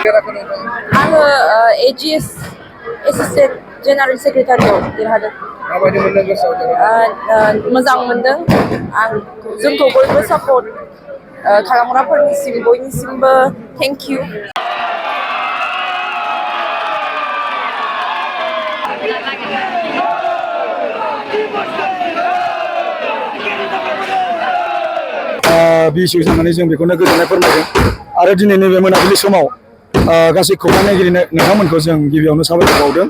आङो AGS assistant general सेक्रेटारियाव देरहादों। माबायदि मोनदों गोसोआव? मोजां मोनदों। जोंखौ बयबो सापर्ट खालामग्राफोरनिसिम बयनिसिमबो थेंक इउ। KUSU जानानै जों बेखौनो गोजोननाय फोरमायदों आरो दिनै नैबे मोनाबिलि समाव गासै खौरां नायगिरि नोंथांमोनखौ जों गिबियावनो साबायखर बावदों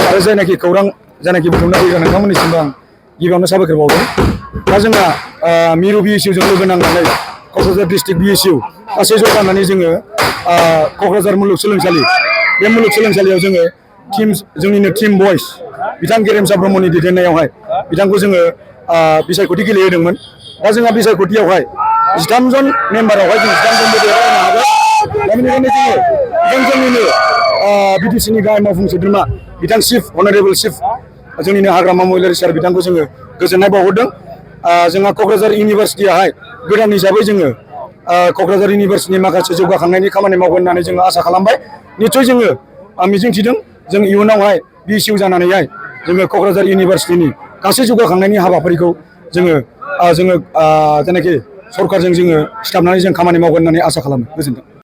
आरो जायनाखि बुथुमना होग्रा नोंथांमोननिसिमबो आं गिबियावनो साबायखर बावदों। दा जोंहा मिरु BSU जों लोगो नांनानै क'क्राझार डिस्ट्रिक्ट BSU गासै ज' जानानै जोङो क'क्राझार मुलुगसोलोंसालि बे मुलुगसोलोंसालियाव जोङो जोंनिनो टीम बयस बिथां गेरेमसा ब्रह्मनि दैदेननायावहाय बिथांखौ जोङो बिसायख'थि गेलेहोदोंमोन। दा जोंहा बिसायख'थियावहाय 13 जन मेम्बारावहाय जों 13 जनबो देरहानो हाबाय। दा बेनिखायनो जोङो जोंनिनो BTC नि गाहाय मावफुं सोद्रोमा बिथां चिफ अनारेबल चिफ जोंनिनो हाग्रामा महिलारि सार बिथांखौ जोङो गोजोननाय बावहरदों। जोंहा क'क्राझार इउनिभारसिटियाहाय गोदान हिसाबै जोङो क'क्राझार इउनिभारसिटिनि माखासे जौगाखांनायनि खामानि मावगोन होननानै जोङो आसा खालामबाय। निस्सय जोङो मिजिंथिदों जों इयुनावहाय BSU जानानैहाय जोङो क'क्राझार इउनिभारसिटिनि गासै जौगाखांनायनि हाबाफारिखौ जोङो जेनाखि सरकारजों जोङो सिथाबनानै जों खामानि मावगोन होननानै आसा खालामो। गोजोन्थों।